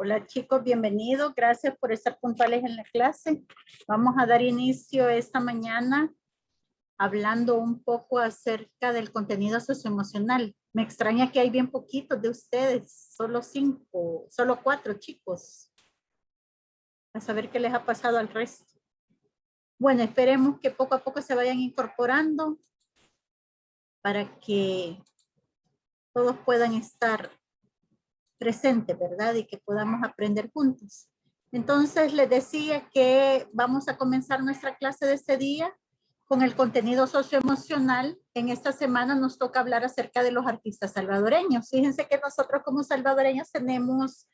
Hola chicos, bienvenidos. Gracias por estar puntuales en la clase. Vamos a dar inicio esta mañana hablando un poco acerca del contenido socioemocional. Me extraña que hay bien poquitos de ustedes, solo 5, solo 4 chicos. A saber qué les ha pasado al resto. Bueno, esperemos que poco a poco se vayan incorporando para que todos puedan estar presente, ¿verdad? Y que podamos aprender juntos. Entonces, les decía que vamos a comenzar nuestra clase de este día con el contenido socioemocional. En esta semana nos toca hablar acerca de los artistas salvadoreños. Fíjense que nosotros como salvadoreños tenemos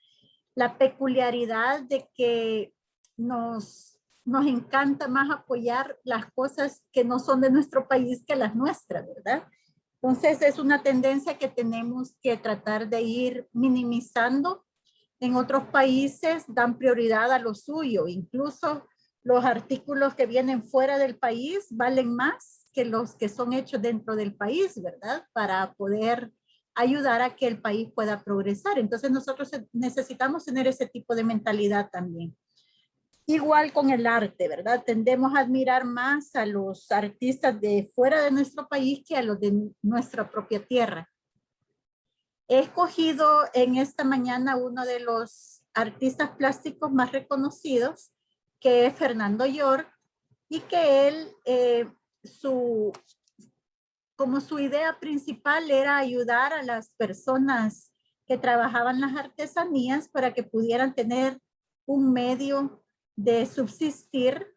la peculiaridad de que nos encanta más apoyar las cosas que no son de nuestro país que las nuestras, ¿verdad? Entonces es una tendencia que tenemos que tratar de ir minimizando. En otros países dan prioridad a lo suyo, incluso los artículos que vienen fuera del país valen más que los que son hechos dentro del país, ¿verdad? Para poder ayudar a que el país pueda progresar. Entonces nosotros necesitamos tener ese tipo de mentalidad también. Igual con el arte, ¿verdad? Tendemos a admirar más a los artistas de fuera de nuestro país que a los de nuestra propia tierra. He escogido en esta mañana uno de los artistas plásticos más reconocidos, que es Fernando York, y que él, como su idea principal era ayudar a las personas que trabajaban las artesanías para que pudieran tener un medio de subsistir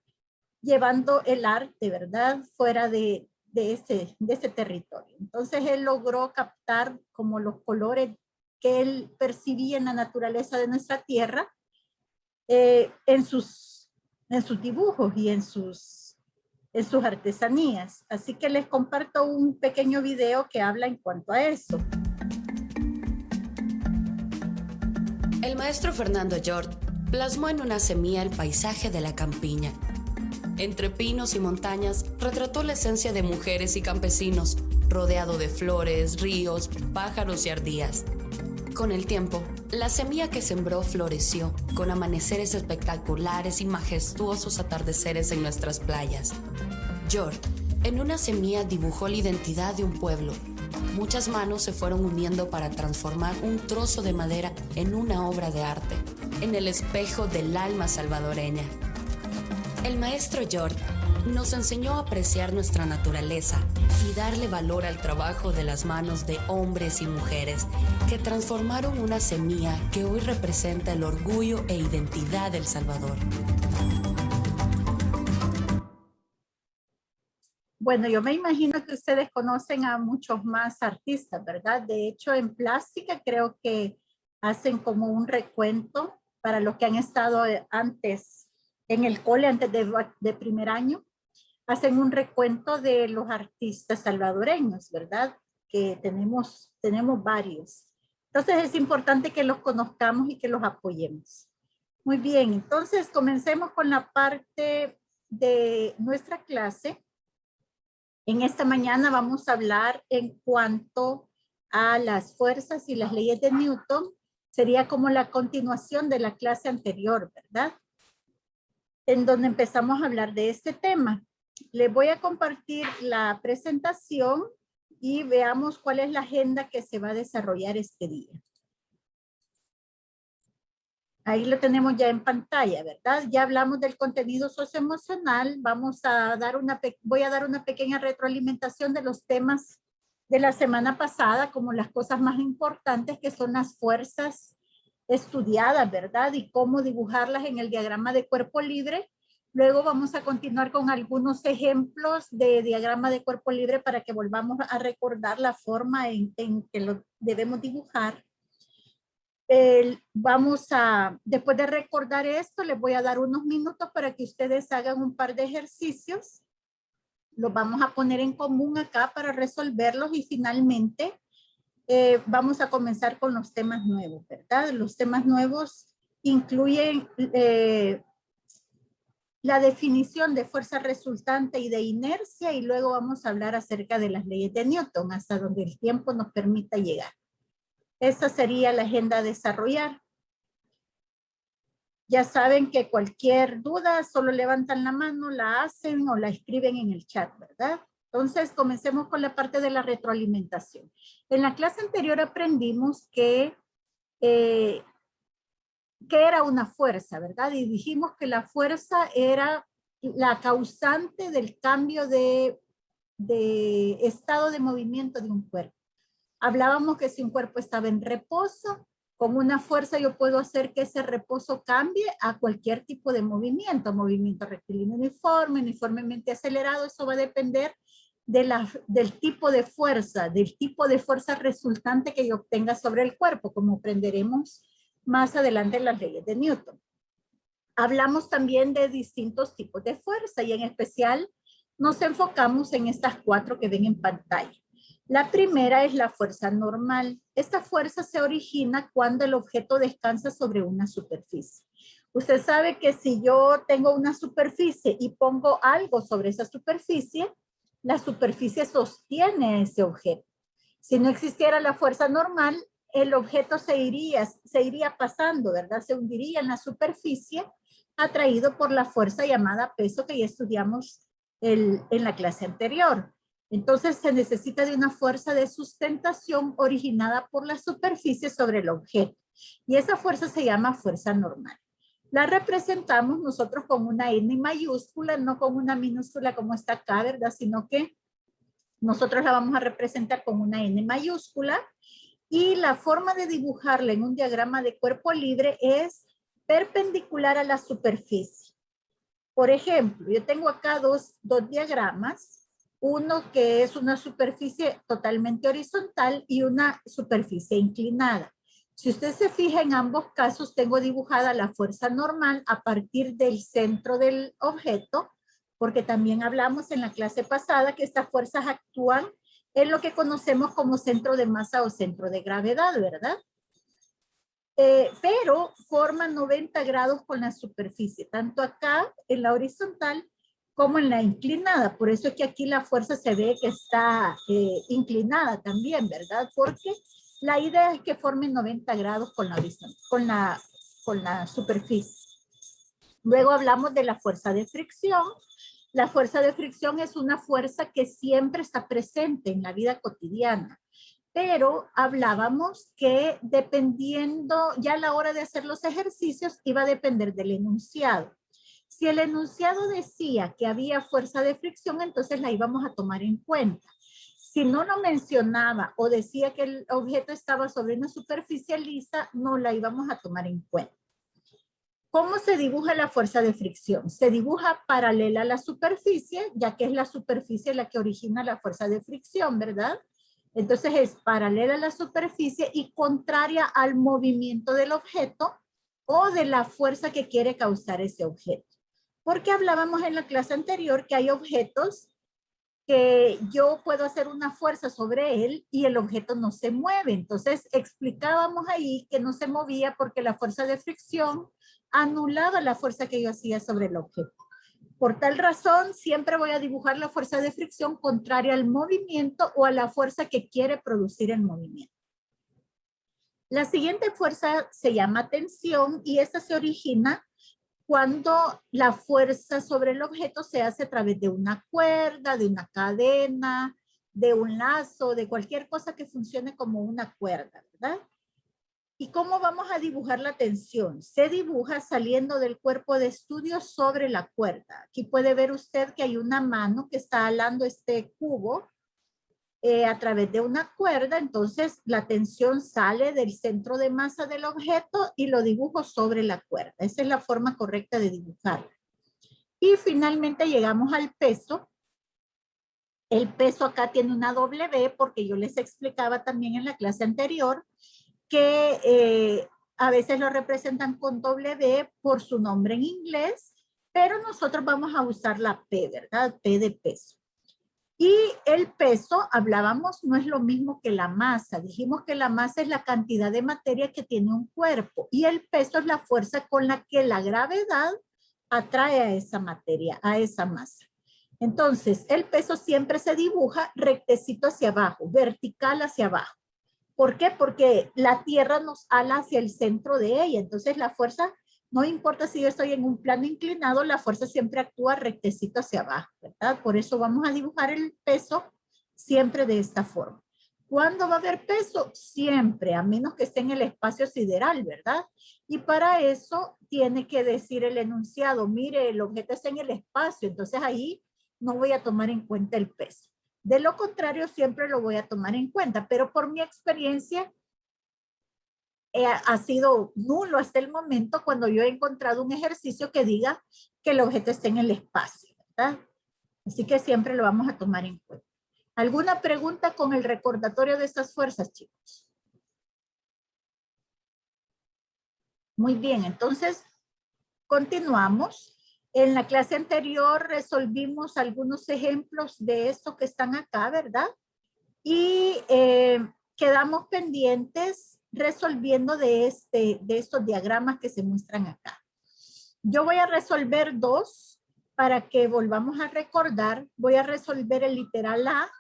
llevando el arte, ¿verdad? Fuera de ese territorio. Entonces él logró captar como los colores que él percibía en la naturaleza de nuestra tierra en sus dibujos y en sus artesanías. Así que les comparto un pequeño video que habla en cuanto a eso. El maestro Fernando York plasmó en una semilla el paisaje de la campiña. Entre pinos y montañas, retrató la esencia de mujeres y campesinos, rodeado de flores, ríos, pájaros y ardías. Con el tiempo, la semilla que sembró floreció, con amaneceres espectaculares y majestuosos atardeceres en nuestras playas. York, en una semilla, dibujó la identidad de un pueblo. Muchas manos se fueron uniendo para transformar un trozo de madera en una obra de arte, en el espejo del alma salvadoreña. El maestro York nos enseñó a apreciar nuestra naturaleza y darle valor al trabajo de las manos de hombres y mujeres que transformaron una semilla que hoy representa el orgullo e identidad del Salvador. Bueno, yo me imagino que ustedes conocen a muchos más artistas, ¿verdad? De hecho, en plástica creo que hacen como un recuento para los que han estado antes en el cole, antes de primer año, hacen un recuento de los artistas salvadoreños, ¿verdad? Que tenemos varios. Entonces es importante que los conozcamos y que los apoyemos. Muy bien, entonces comencemos con la parte de nuestra clase. En esta mañana vamos a hablar en cuanto a las fuerzas y las leyes de Newton. Sería como la continuación de la clase anterior, ¿verdad? En donde empezamos a hablar de este tema. Les voy a compartir la presentación y veamos cuál es la agenda que se va a desarrollar este día. Ahí lo tenemos ya en pantalla, ¿verdad? Ya hablamos del contenido socioemocional. Voy a dar una pequeña retroalimentación de los temas de la semana pasada, como las cosas más importantes que son las fuerzas estudiadas, ¿verdad? Y cómo dibujarlas en el diagrama de cuerpo libre. Luego vamos a continuar con algunos ejemplos de diagrama de cuerpo libre para que volvamos a recordar la forma en que lo debemos dibujar. Después de recordar esto, les voy a dar unos minutos para que ustedes hagan un par de ejercicios. Los vamos a poner en común acá para resolverlos y finalmente vamos a comenzar con los temas nuevos, ¿verdad? Los temas nuevos incluyen la definición de fuerza resultante y de inercia y luego vamos a hablar acerca de las leyes de Newton hasta donde el tiempo nos permita llegar. Esa sería la agenda a desarrollar. Ya saben que cualquier duda solo levantan la mano, la hacen o la escriben en el chat, ¿verdad? Entonces, comencemos con la parte de la retroalimentación. En la clase anterior aprendimos que era una fuerza, ¿verdad? Y dijimos que la fuerza era la causante del cambio de estado de movimiento de un cuerpo. Hablábamos que si un cuerpo estaba en reposo, con una fuerza yo puedo hacer que ese reposo cambie a cualquier tipo de movimiento rectilíneo uniforme, uniformemente acelerado. Eso va a depender del tipo de fuerza resultante que yo obtenga sobre el cuerpo, como aprenderemos más adelante en las leyes de Newton. Hablamos también de distintos tipos de fuerza y en especial nos enfocamos en estas 4 que ven en pantalla. La primera es la fuerza normal. Esta fuerza se origina cuando el objeto descansa sobre una superficie. Usted sabe que si yo tengo una superficie y pongo algo sobre esa superficie, la superficie sostiene ese objeto. Si no existiera la fuerza normal, el objeto se iría pasando, ¿verdad? Se hundiría en la superficie, atraído por la fuerza llamada peso que ya estudiamos en la clase anterior. Entonces se necesita de una fuerza de sustentación originada por la superficie sobre el objeto. Y esa fuerza se llama fuerza normal. La representamos nosotros con una N mayúscula, no con una minúscula como está acá, ¿verdad? Sino que nosotros la vamos a representar con una N mayúscula. Y la forma de dibujarla en un diagrama de cuerpo libre es perpendicular a la superficie. Por ejemplo, yo tengo acá dos diagramas. Uno que es una superficie totalmente horizontal y una superficie inclinada. Si usted se fija, en ambos casos tengo dibujada la fuerza normal a partir del centro del objeto, porque también hablamos en la clase pasada que estas fuerzas actúan en lo que conocemos como centro de masa o centro de gravedad, ¿verdad? Pero forma 90 grados con la superficie, tanto acá en la horizontal como en la inclinada. Por eso es que aquí la fuerza se ve que está inclinada también, ¿verdad? Porque la idea es que formen 90 grados con la superficie. Luego hablamos de la fuerza de fricción. La fuerza de fricción es una fuerza que siempre está presente en la vida cotidiana. Pero hablábamos que dependiendo, ya a la hora de hacer los ejercicios, iba a depender del enunciado. Si el enunciado decía que había fuerza de fricción, entonces la íbamos a tomar en cuenta. Si no lo mencionaba o decía que el objeto estaba sobre una superficie lisa, no la íbamos a tomar en cuenta. ¿Cómo se dibuja la fuerza de fricción? Se dibuja paralela a la superficie, ya que es la superficie la que origina la fuerza de fricción, ¿verdad? Entonces es paralela a la superficie y contraria al movimiento del objeto o de la fuerza que quiere causar ese objeto. Porque hablábamos en la clase anterior que hay objetos que yo puedo hacer una fuerza sobre él y el objeto no se mueve. Entonces explicábamos ahí que no se movía porque la fuerza de fricción anulaba la fuerza que yo hacía sobre el objeto. Por tal razón, siempre voy a dibujar la fuerza de fricción contraria al movimiento o a la fuerza que quiere producir el movimiento. La siguiente fuerza se llama tensión y esta se origina cuando la fuerza sobre el objeto se hace a través de una cuerda, de una cadena, de un lazo, de cualquier cosa que funcione como una cuerda, ¿verdad? ¿Y cómo vamos a dibujar la tensión? Se dibuja saliendo del cuerpo de estudio sobre la cuerda. Aquí puede ver usted que hay una mano que está jalando este cubo a través de una cuerda. Entonces la tensión sale del centro de masa del objeto y lo dibujo sobre la cuerda. Esa es la forma correcta de dibujarla. Y finalmente llegamos al peso. El peso acá tiene una W porque yo les explicaba también en la clase anterior que a veces lo representan con W por su nombre en inglés, pero nosotros vamos a usar la P, ¿verdad? P de peso. Y el peso, hablábamos, no es lo mismo que la masa. Dijimos que la masa es la cantidad de materia que tiene un cuerpo y el peso es la fuerza con la que la gravedad atrae a esa materia, a esa masa. Entonces, el peso siempre se dibuja rectecito hacia abajo, vertical hacia abajo. ¿Por qué? Porque la Tierra nos ala hacia el centro de ella. Entonces la fuerza No importa si yo estoy en un plano inclinado, la fuerza siempre actúa rectecito hacia abajo, ¿verdad? Por eso vamos a dibujar el peso siempre de esta forma. ¿Cuándo va a haber peso? Siempre, a menos que esté en el espacio sideral, ¿verdad? Y para eso tiene que decir el enunciado, mire, el objeto está en el espacio, entonces ahí no voy a tomar en cuenta el peso. De lo contrario, siempre lo voy a tomar en cuenta, pero por mi experiencia, ha sido nulo hasta el momento cuando yo he encontrado un ejercicio que diga que el objeto está en el espacio, ¿verdad? Así que siempre lo vamos a tomar en cuenta. ¿Alguna pregunta con el recordatorio de estas fuerzas, chicos? Muy bien, entonces continuamos. En la clase anterior resolvimos algunos ejemplos de esto que están acá, ¿verdad? Y quedamos pendientes resolviendo de estos diagramas que se muestran acá. Yo voy a resolver dos para que volvamos a recordar. Voy a resolver el literal A,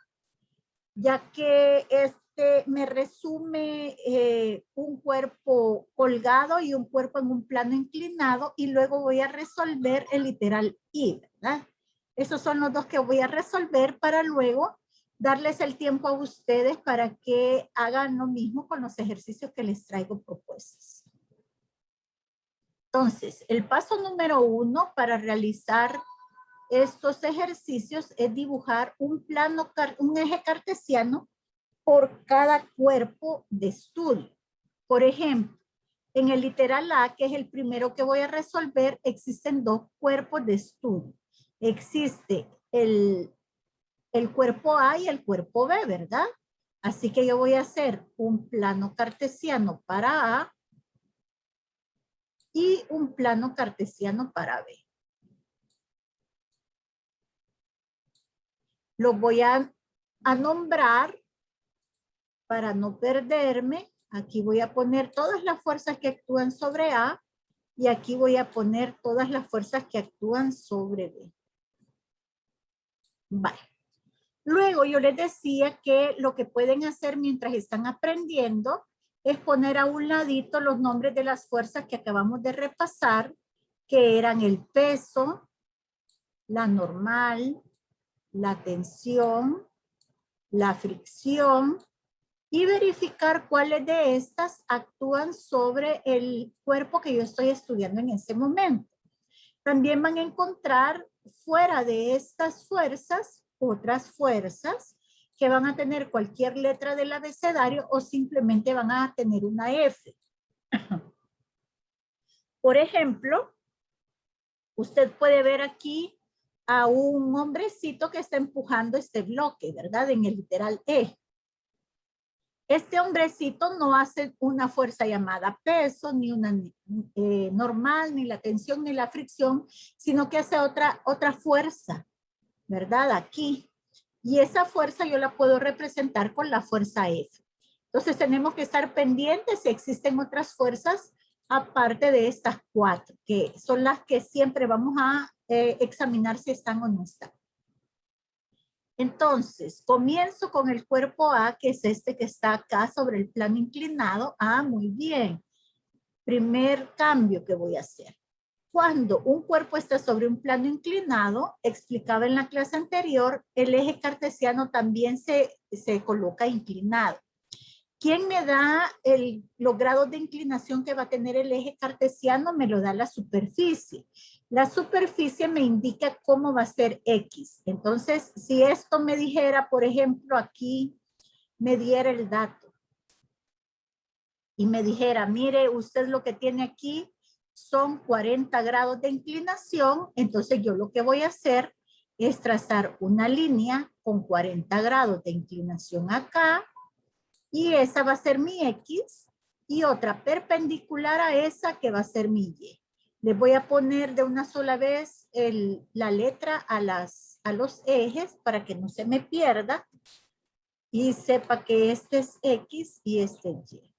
ya que me resume un cuerpo colgado y un cuerpo en un plano inclinado, y luego voy a resolver el literal I, ¿verdad? Esos son los dos que voy a resolver para luego darles el tiempo a ustedes para que hagan lo mismo con los ejercicios que les traigo propuestos. Entonces, el paso número 1 para realizar estos ejercicios es dibujar un eje cartesiano por cada cuerpo de estudio. Por ejemplo, en el literal A, que es el primero que voy a resolver, existen dos cuerpos de estudio. Existe el cuerpo A y el cuerpo B, ¿verdad? Así que yo voy a hacer un plano cartesiano para A y un plano cartesiano para B. Los voy a nombrar para no perderme. Aquí voy a poner todas las fuerzas que actúan sobre A y aquí voy a poner todas las fuerzas que actúan sobre B. Vale. Luego yo les decía que lo que pueden hacer mientras están aprendiendo es poner a un ladito los nombres de las fuerzas que acabamos de repasar, que eran el peso, la normal, la tensión, la fricción, y verificar cuáles de estas actúan sobre el cuerpo que yo estoy estudiando en ese momento. También van a encontrar fuera de estas fuerzas otras fuerzas que van a tener cualquier letra del abecedario o simplemente van a tener una F. Por ejemplo, usted puede ver aquí a un hombrecito que está empujando este bloque, ¿verdad? En el literal E. Este hombrecito no hace una fuerza llamada peso, ni una normal, ni la tensión, ni la fricción, sino que hace otra fuerza, ¿verdad? Aquí. Y esa fuerza yo la puedo representar con la fuerza F. Entonces tenemos que estar pendientes si existen otras fuerzas aparte de estas cuatro, que son las que siempre vamos a examinar si están o no están. Entonces, comienzo con el cuerpo A, que es este que está acá sobre el plano inclinado. Ah, muy bien. Primer cambio que voy a hacer. Cuando un cuerpo está sobre un plano inclinado, explicaba en la clase anterior, el eje cartesiano también se coloca inclinado. ¿Quién me da los grados de inclinación que va a tener el eje cartesiano? Me lo da la superficie. La superficie me indica cómo va a ser X. Entonces, si esto me dijera, por ejemplo, aquí me diera el dato y me dijera, mire, usted lo que tiene aquí son 40 grados de inclinación, entonces yo lo que voy a hacer es trazar una línea con 40 grados de inclinación acá, y esa va a ser mi X, y otra perpendicular a esa que va a ser mi Y. Les voy a poner de una sola vez la letra a los ejes para que no se me pierda y sepa que este es X y este es Y.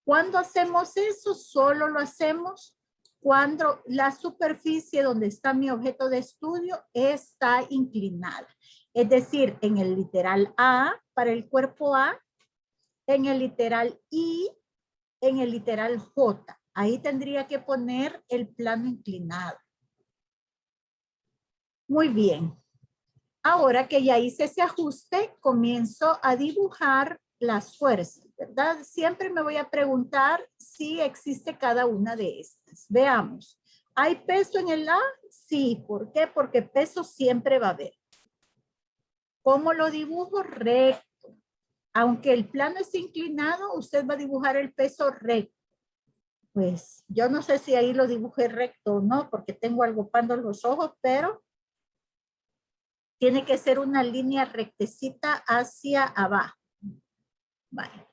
¿Cuándo hacemos eso? Solo lo hacemos cuando la superficie donde está mi objeto de estudio está inclinada. Es decir, en el literal A, para el cuerpo A, en el literal I, en el literal J. Ahí tendría que poner el plano inclinado. Muy bien. Ahora que ya hice ese ajuste, comienzo a dibujar las fuerzas, ¿verdad? Siempre me voy a preguntar si existe cada una de estas. Veamos. ¿Hay peso en el A? Sí. ¿Por qué? Porque peso siempre va a haber. ¿Cómo lo dibujo? Recto. Aunque el plano esté inclinado, usted va a dibujar el peso recto. Pues yo no sé si ahí lo dibujé recto o no, porque tengo algo pando en los ojos, pero tiene que ser una línea rectecita hacia abajo. Vale.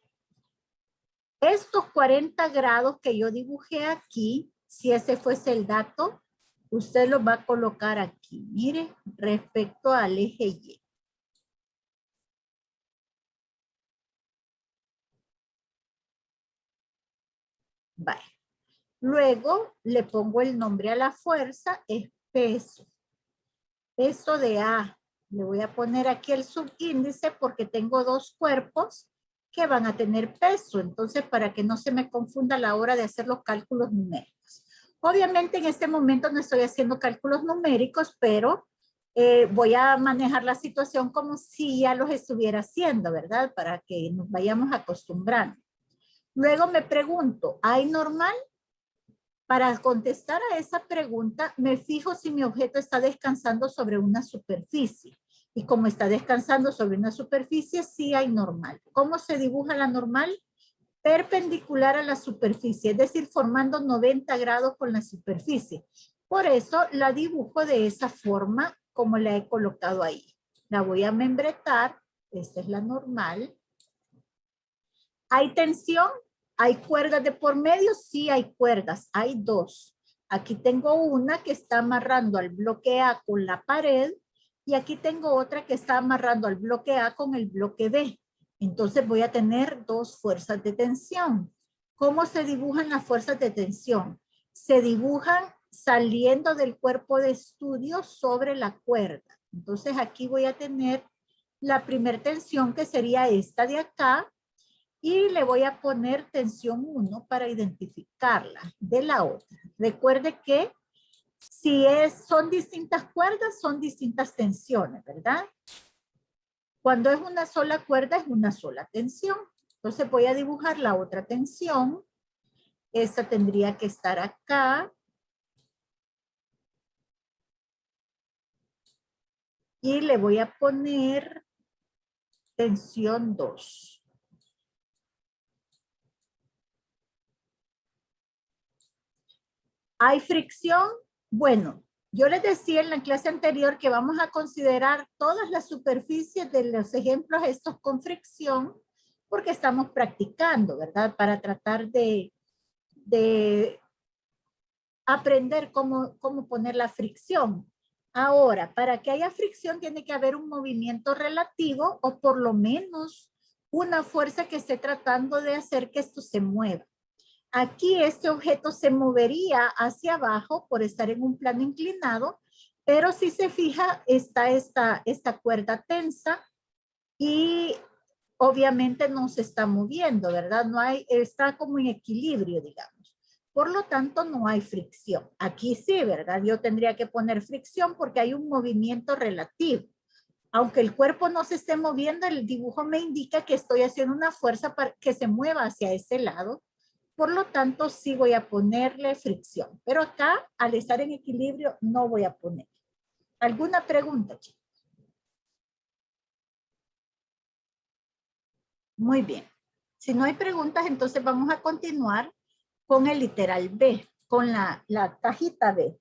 Estos 40 grados que yo dibujé aquí, si ese fuese el dato, usted los va a colocar aquí. Mire, respecto al eje Y. Vale. Luego le pongo el nombre a la fuerza, es peso. Peso de A. Le voy a poner aquí el subíndice porque tengo dos cuerpos que van a tener peso. Entonces, para que no se me confunda a la hora de hacer los cálculos numéricos. Obviamente, en este momento no estoy haciendo cálculos numéricos, pero voy a manejar la situación como si ya los estuviera haciendo, ¿verdad? Para que nos vayamos acostumbrando. Luego me pregunto, ¿hay normal? Para contestar a esa pregunta, me fijo si mi objeto está descansando sobre una superficie. Y como está descansando sobre una superficie, sí hay normal. ¿Cómo se dibuja la normal? Perpendicular a la superficie, es decir, formando 90 grados con la superficie. Por eso la dibujo de esa forma como la he colocado ahí. La voy a membretar. Esta es la normal. ¿Hay tensión? ¿Hay cuerdas de por medio? Sí hay cuerdas, hay dos. Aquí tengo una que está amarrando al bloque A con la pared y aquí tengo otra que está amarrando al bloque A con el bloque B. Entonces voy a tener dos fuerzas de tensión. ¿Cómo se dibujan las fuerzas de tensión? Se dibujan saliendo del cuerpo de estudio sobre la cuerda. Entonces aquí voy a tener la primer tensión que sería esta de acá. Y le voy a poner tensión 1 para identificarla de la otra. Recuerde que si son distintas cuerdas, son distintas tensiones, ¿verdad? Cuando es una sola cuerda, es una sola tensión. Entonces voy a dibujar la otra tensión. Esta tendría que estar acá. Y le voy a poner tensión 2. ¿Hay fricción? Bueno, yo les decía en la clase anterior que vamos a considerar todas las superficies de los ejemplos estos con fricción porque estamos practicando, ¿verdad? Para tratar de aprender cómo poner la fricción. Ahora, para que haya fricción tiene que haber un movimiento relativo o por lo menos una fuerza que esté tratando de hacer que esto se mueva. Aquí este objeto se movería hacia abajo por estar en un plano inclinado, pero si se fija está esta cuerda tensa y obviamente no se está moviendo, ¿verdad? No hay, está como en equilibrio, digamos. Por lo tanto, no hay fricción. Aquí sí, ¿verdad? Yo tendría que poner fricción porque hay un movimiento relativo. Aunque el cuerpo no se esté moviendo, el dibujo me indica que estoy haciendo una fuerza para que se mueva hacia ese lado. Por lo tanto, sí voy a ponerle fricción. Pero acá, al estar en equilibrio, no voy a poner. ¿Alguna pregunta, chicos? Muy bien. Si no hay preguntas, entonces vamos a continuar con el literal B, con la cajita B.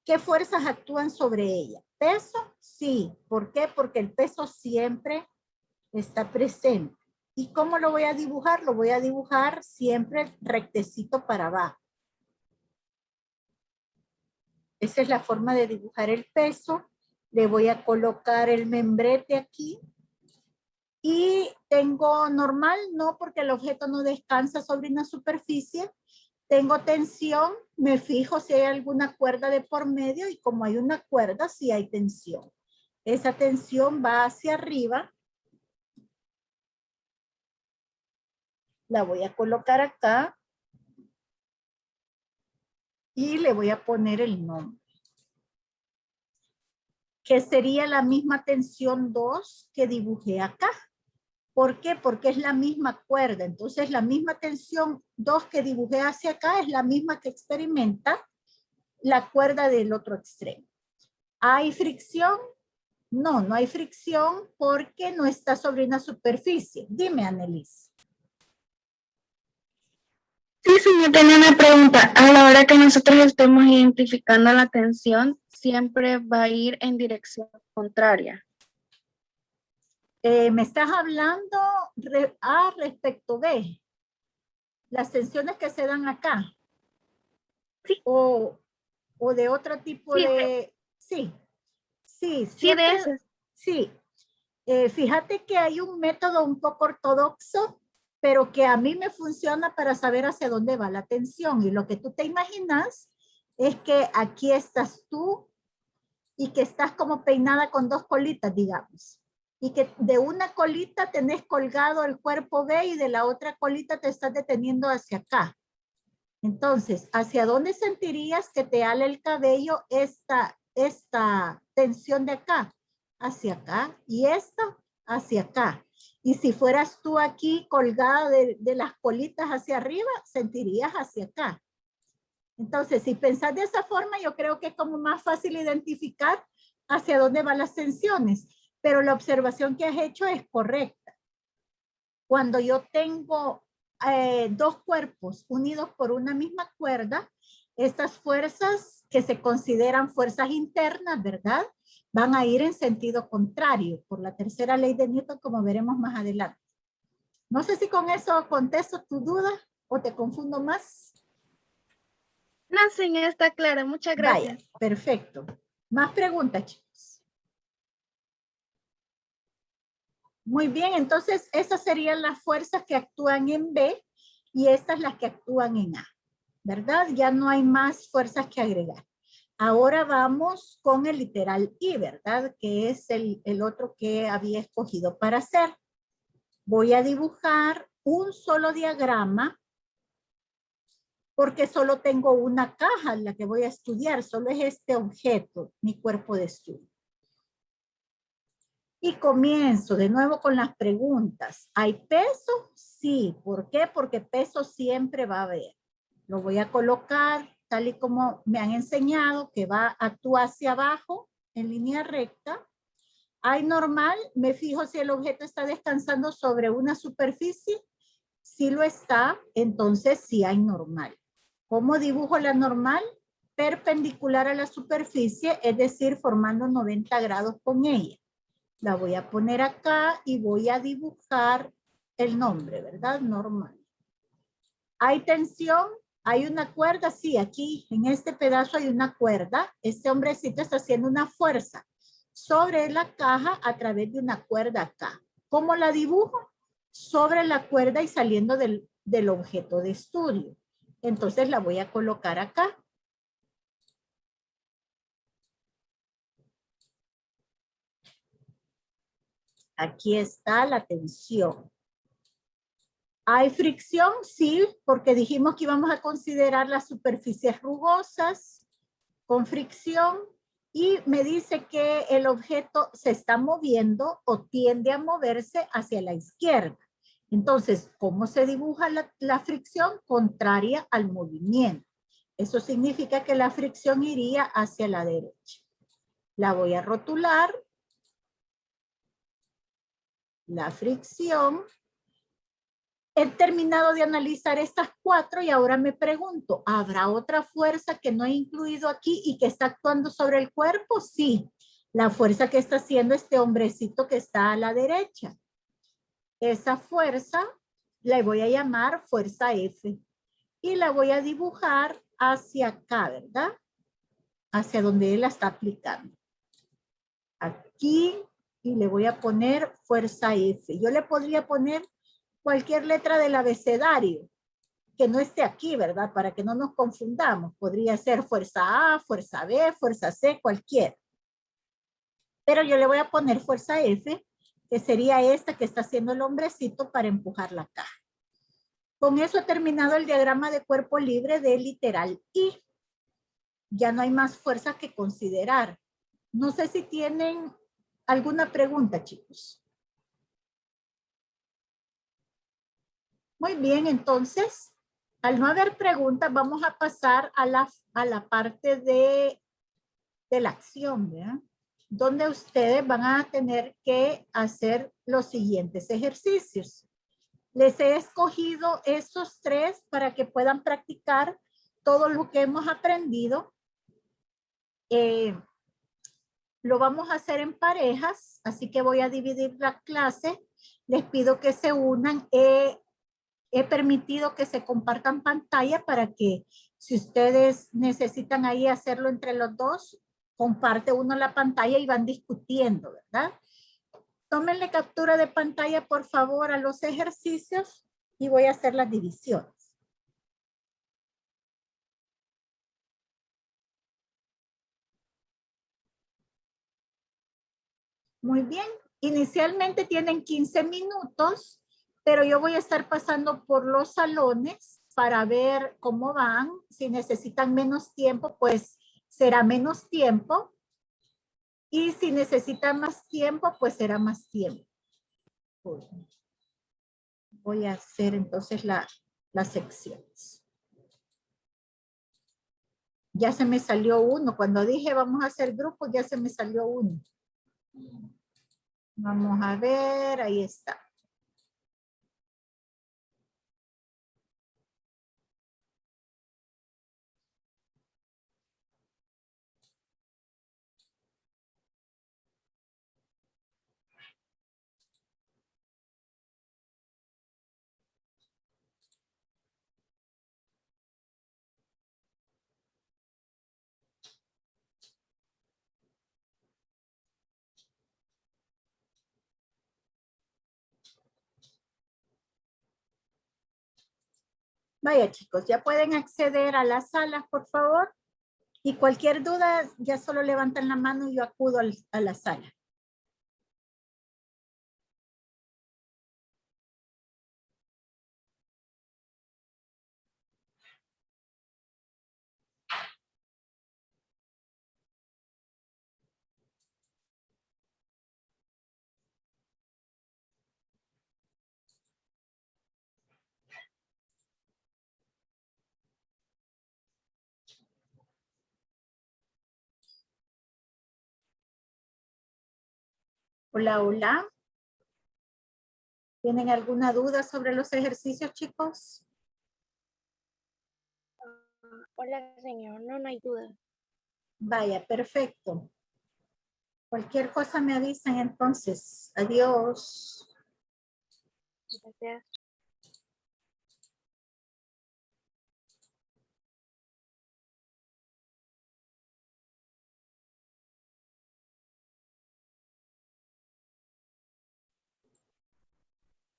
¿Qué fuerzas actúan sobre ella? ¿Peso? Sí. ¿Por qué? Porque el peso siempre está presente. ¿Y cómo lo voy a dibujar? Lo voy a dibujar siempre rectecito para abajo. Esa es la forma de dibujar el peso. Le voy a colocar el membrete aquí. Y tengo normal, no, porque el objeto no descansa sobre una superficie. Tengo tensión, me fijo si hay alguna cuerda de por medio y como hay una cuerda, sí hay tensión. Esa tensión va hacia arriba. La voy a colocar acá. y le voy a poner el nombre. Que sería la misma tensión 2 que dibujé acá. ¿Por qué? Porque es la misma cuerda. Entonces, la misma tensión 2 que dibujé hacia acá es la misma que experimenta la cuerda del otro extremo. ¿Hay fricción? No, no hay fricción porque no está sobre una superficie. Dime, Annelise. Sí, señor, tenía una pregunta. A la hora que nosotros estemos identificando la tensión, siempre va a ir en dirección contraria. Me estás hablando respecto de las tensiones que se dan acá. Sí. O de otro tipo Sí, de... Sí, sí, sí, siempre, de eso. sí. Fíjate que hay un método un poco ortodoxo, pero que a mí me funciona para saber hacia dónde va la tensión. Y lo que tú te imaginas es que aquí estás tú y que estás como peinada con dos colitas, digamos. Y que de una colita tenés colgado el cuerpo B y de la otra colita te estás deteniendo hacia acá. Entonces, ¿hacia dónde sentirías que te ala el cabello esta tensión de acá? Hacia acá y esta hacia acá. Y si fueras tú aquí colgada de las colitas hacia arriba, sentirías hacia acá. Entonces, si pensás de esa forma, yo creo que es como más fácil identificar hacia dónde van las tensiones. Pero la observación que has hecho es correcta. Cuando yo tengo dos cuerpos unidos por una misma cuerda, estas fuerzas que se consideran fuerzas internas, ¿verdad? Van a ir en sentido contrario por la tercera ley de Newton, como veremos más adelante. No sé si con eso contesto tu duda o te confundo más. No, señor, está claro. Muchas gracias. Vaya, perfecto. Más preguntas, chicos. Muy bien, entonces esas serían las fuerzas que actúan en B y estas las que actúan en A, ¿verdad? Ya no hay más fuerzas que agregar. Ahora vamos con el literal I, ¿verdad? Que es el otro que había escogido para hacer. Voy a dibujar un solo diagrama porque solo tengo una caja en la que voy a estudiar, solo es este objeto, mi cuerpo de estudio. Y comienzo de nuevo con las preguntas. ¿Hay peso? Sí. ¿Por qué? Porque peso siempre va a haber. Lo voy a colocar tal y como me han enseñado, que actúa hacia abajo en línea recta. ¿Hay normal? Me fijo si el objeto está descansando sobre una superficie. Si lo está, entonces sí hay normal. ¿Cómo dibujo la normal? Perpendicular a la superficie, es decir, formando 90 grados con ella. La voy a poner acá y voy a dibujar el nombre, ¿verdad? Normal. ¿Hay tensión? ¿Hay una cuerda? Sí, aquí en este pedazo hay una cuerda. Este hombrecito está haciendo una fuerza sobre la caja a través de una cuerda acá. ¿Cómo la dibujo? Sobre la cuerda y saliendo del objeto de estudio. Entonces la voy a colocar acá. Aquí está la tensión. ¿Hay fricción? Sí, porque dijimos que íbamos a considerar las superficies rugosas con fricción y me dice que el objeto se está moviendo o tiende a moverse hacia la izquierda. Entonces, ¿cómo se dibuja la fricción? Contraria al movimiento. Eso significa que la fricción iría hacia la derecha. La voy a rotular. La fricción. He terminado de analizar estas cuatro y ahora me pregunto, ¿habrá otra fuerza que no he incluido aquí y que está actuando sobre el cuerpo? Sí, la fuerza que está haciendo este hombrecito que está a la derecha. Esa fuerza la voy a llamar fuerza F y la voy a dibujar hacia acá, ¿verdad? Hacia donde él la está aplicando. Aquí y le voy a poner fuerza F. Yo le podría poner cualquier letra del abecedario que no esté aquí, ¿verdad? Para que no nos confundamos. Podría ser fuerza A, fuerza B, fuerza C, cualquiera. Pero yo le voy a poner fuerza F, que sería esta que está haciendo el hombrecito para empujar la caja. Con eso he terminado el diagrama de cuerpo libre de literal I. ya no hay más fuerza que considerar. No sé si tienen alguna pregunta, chicos. Muy bien, entonces, al no haber preguntas, vamos a pasar a la parte de la acción, ¿verdad? Donde ustedes van a tener que hacer los siguientes ejercicios. Les he escogido estos 3 para que puedan practicar todo lo que hemos aprendido. Lo vamos a hacer en parejas, así que voy a dividir la clase. Les pido que se unan. He permitido que se compartan pantalla para que si ustedes necesitan ahí hacerlo entre los dos, comparte uno la pantalla y van discutiendo, ¿verdad? Tómenle captura de pantalla, por favor, a los ejercicios y voy a hacer las divisiones. Muy bien. Inicialmente tienen 15 minutos, pero yo voy a estar pasando por los salones para ver cómo van. Si necesitan menos tiempo, pues será menos tiempo. Y si necesitan más tiempo, pues será más tiempo. Voy a hacer entonces las secciones. Ya se me salió uno. Cuando dije vamos a hacer grupo, ya se me salió uno. Vamos a ver, ahí está. Vaya chicos, ya pueden acceder a las salas, por favor. Y cualquier duda, ya solo levantan la mano y yo acudo a la sala. Hola, hola. ¿Tienen alguna duda sobre los ejercicios, chicos? Hola, señor. No, no hay duda. Vaya, perfecto. Cualquier cosa me avisan entonces. Adiós. Gracias.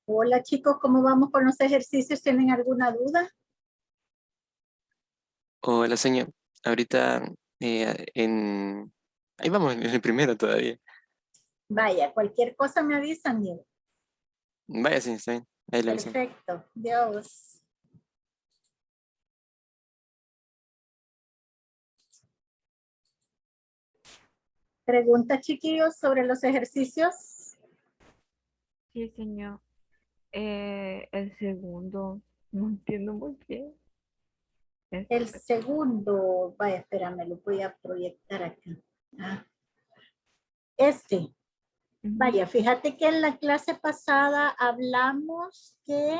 Hola chicos, ¿cómo vamos con los ejercicios? ¿Tienen alguna duda? Hola, señor. Ahorita ahí vamos, en el primero todavía. Vaya, cualquier cosa me avisan, Diego. Vaya, sí, está bien. Ahí le aviso. Perfecto. Dios. ¿Preguntas, chiquillos, sobre los ejercicios? Sí, señor. El segundo, no entiendo muy bien. El segundo, vaya, espérame, lo voy a proyectar acá. Ah. Vaya, fíjate que en la clase pasada hablamos que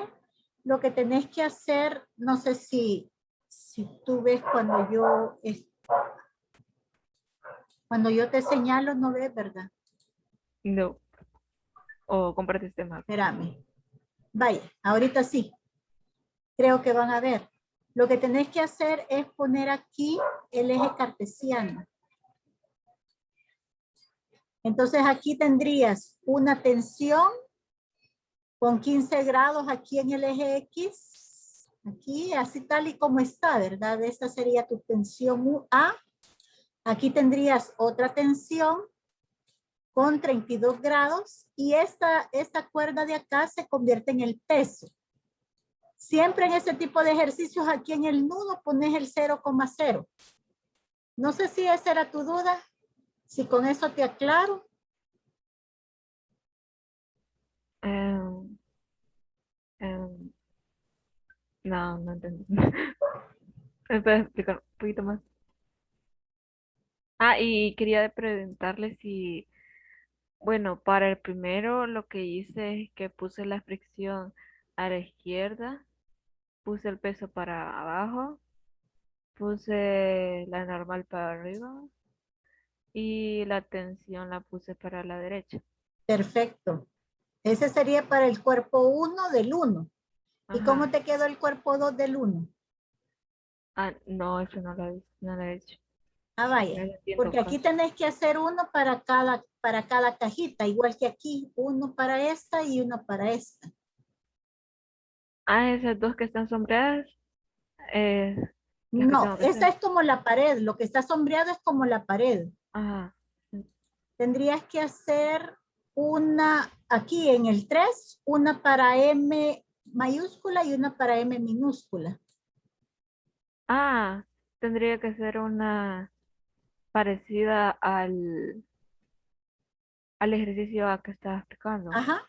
lo que tenés que hacer, no sé si tú ves cuando yo te señalo, no ves, ¿verdad? No. O comparte este mapa. Espérame. Vaya, ahorita sí. Creo que van a ver. Lo que tenés que hacer es poner aquí el eje cartesiano. Entonces aquí tendrías una tensión con 15 grados aquí en el eje X. Aquí, así tal y como está, ¿verdad? Esta sería tu tensión A. Aquí tendrías otra tensión con 32 grados y esta cuerda de acá se convierte en el peso. Siempre en este tipo de ejercicios aquí en el nudo pones el 0,0. No sé si esa era tu duda, si con eso te aclaro. Em, em, no, no entendí. ¿Me puedes explicar un poquito más? Ah, y quería preguntarle si, bueno, para el primero lo que hice es que puse la fricción a la izquierda, puse el peso para abajo, puse la normal para arriba y la tensión la puse para la derecha. Perfecto. Ese sería para el cuerpo 1 del 1. ¿Y cómo Ajá. te quedó el cuerpo 2 del 1? Ah, no, eso no lo he hecho. Ah, No vaya. lo entiendo Porque aquí casi. tenés que hacer uno para cada cajita, igual que aquí, uno para esta y uno para esta. Ah, esas dos que están sombreadas, eh, las que No, tengo que esta hacer. es como la pared, lo que está sombreado es como la pared. Ajá. Tendrías que hacer una aquí en el 3, una para M mayúscula y una para M minúscula. Ah, tendría que ser una parecida al ejercicio que estaba explicando. Ajá.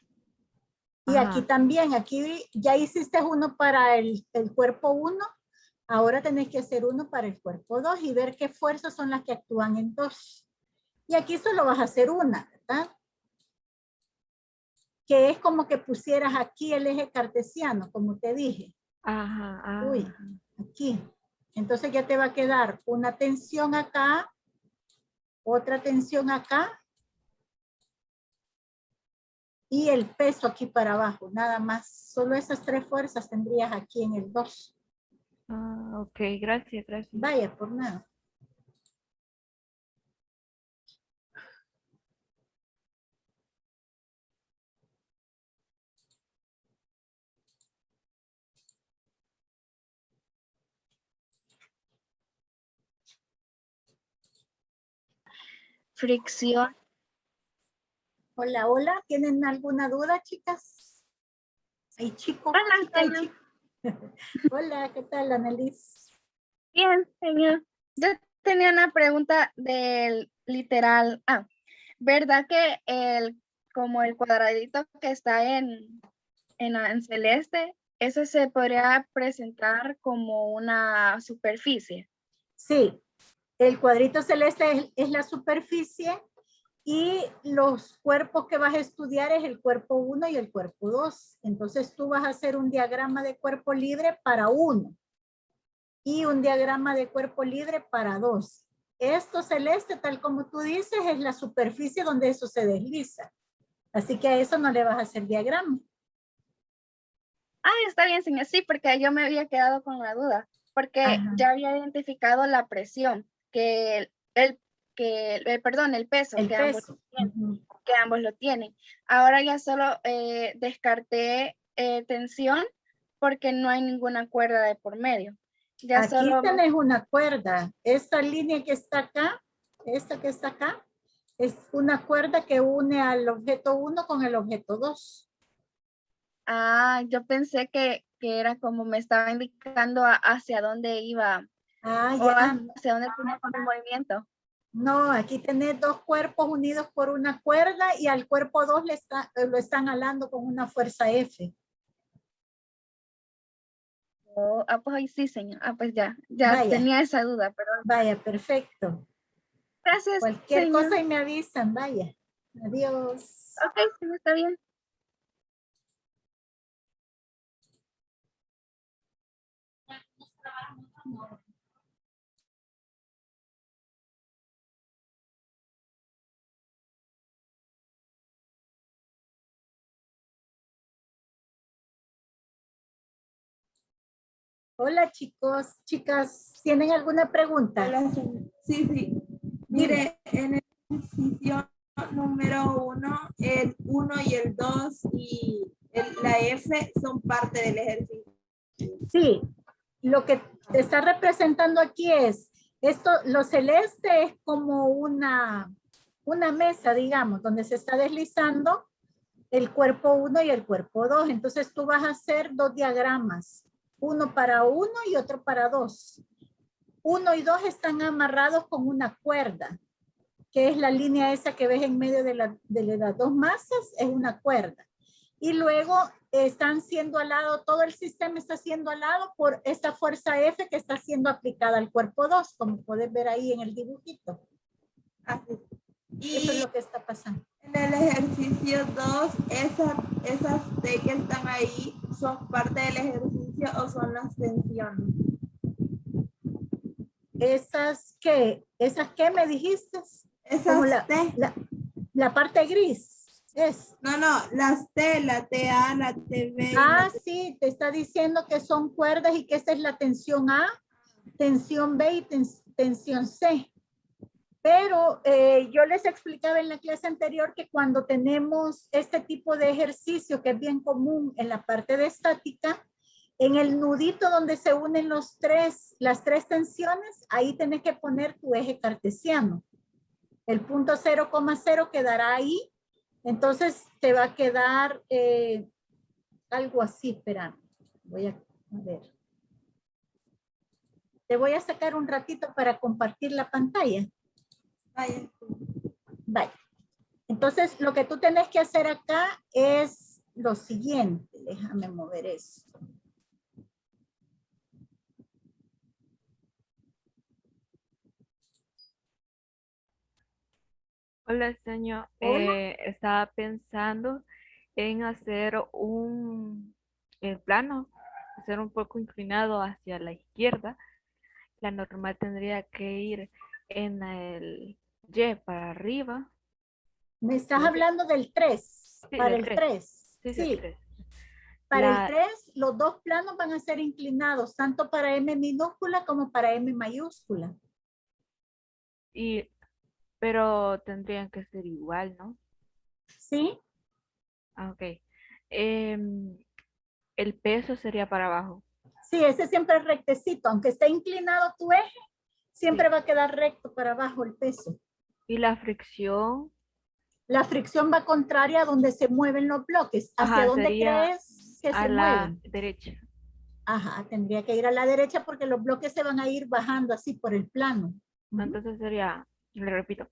Y aquí Ajá. también, aquí ya hiciste uno para el cuerpo 1, ahora tenés que hacer uno para el cuerpo 2 y ver qué fuerzas son las que actúan en 2. Y aquí solo vas a hacer una, ¿verdad? Que es como que pusieras aquí el eje cartesiano, como te dije. Ajá. Uy, Ajá. aquí. Entonces ya te va a quedar una tensión acá, otra tensión acá y el peso aquí para abajo, nada más. Solo esas tres fuerzas tendrías aquí en el 2. Ah, ok, gracias, gracias. Vaya, por nada. Fricción. Hola, hola. ¿Tienen alguna duda, chicas? Hay chico, Hola, chica y señor. chico. Hola, ¿qué tal, Annelies? Bien, señor. Yo tenía una pregunta del literal. ¿Verdad que como el cuadradito que está en celeste, eso se podría presentar como una superficie? Sí, el cuadrito celeste es la superficie y los cuerpos que vas a estudiar es el cuerpo 1 y el cuerpo 2. Entonces tú vas a hacer un diagrama de cuerpo libre para 1 y un diagrama de cuerpo libre para 2. Esto celeste, tal como tú dices, es la superficie donde eso se desliza. Así que a eso no le vas a hacer diagrama. Está bien, señor. Sí, porque yo me había quedado con la duda, porque Ajá. ya había identificado la presión, perdón, el peso El peso. Ujú. que ambos lo tienen. Ahora ya solo descarté tensión porque no hay ninguna cuerda de por medio. Ya Aquí solo tenés una cuerda. Esta línea que está acá, esta que está acá, es una cuerda que une al objeto 1 con el objeto 2. yo pensé que era como me estaba indicando hacia dónde iba Ah, o ya. hacia dónde tenía con el movimiento. No, aquí tenés dos cuerpos unidos por una cuerda y al cuerpo 2 lo están jalando con una fuerza F. Pues ahí sí, señor. Pues ya Vaya, tenía esa duda, pero vaya, perfecto. gracias, Cualquier señor. cosa y me avisan, vaya. Adiós. Ok, señor, está bien. Hola chicos, chicas, ¿tienen alguna pregunta? Hola, sí, sí. Dime. Mire, en el ejercicio número 1, el 1 y el 2 y la F son parte del ejercicio. Sí, lo que te está representando aquí es, esto, lo celeste es como una mesa, digamos, donde se está deslizando el cuerpo 1 y el cuerpo 2. Entonces tú vas a hacer dos diagramas, uno para 1 y otro para 2. 1 y 2 están amarrados con una cuerda, que es la línea esa que ves en medio de las dos masas, es una cuerda. Y luego están siendo alado, todo el sistema está siendo alado por esta fuerza F que está siendo aplicada al cuerpo 2, como puedes ver ahí en el dibujito. Así. Eso es Y lo que está pasando. en el ejercicio 2, esas T que están ahí, ¿son parte del ejercicio o son las tensiones? ¿Esas qué me dijiste? Como Esas T. la parte gris. Es. No, las T, la TA, la TB. Sí, te está diciendo que son cuerdas y que esa es la tensión A, tensión B y tensión C. Pero yo les explicaba en la clase anterior que cuando tenemos este tipo de ejercicio que es bien común en la parte de estática, en el nudito donde se unen las tres tensiones, ahí tenés que poner tu eje cartesiano. El punto 0,0 quedará ahí. Entonces te va a quedar algo así, espera. Voy a ver. Te voy a sacar un ratito para compartir la pantalla. Vaya. Entonces, lo que tú tenés que hacer acá es lo siguiente. Déjame mover esto. Hola, señor. Hola. Estaba pensando en hacer el plano, hacer un poco inclinado hacia la izquierda. La normal tendría que ir en el Y para arriba. Me estás ¿Sí? hablando del 3. Sí, Para del el 3. 3. Sí, del Sí. 3. Para el 3, los dos planos van a ser inclinados, tanto para M minúscula como para M mayúscula. Pero tendrían que ser igual, ¿no? ¿Sí? Ok. El peso sería para abajo. Sí, ese siempre es rectecito. Aunque esté inclinado tu eje, siempre Sí. va a quedar recto para abajo el peso. Y la fricción. La fricción va contraria a donde se mueven los bloques. ¿Hacia Ajá, dónde sería crees que a se la mueven? derecha. Ajá, tendría que ir a la derecha porque los bloques se van a ir bajando así por el plano. Entonces sería, le repito,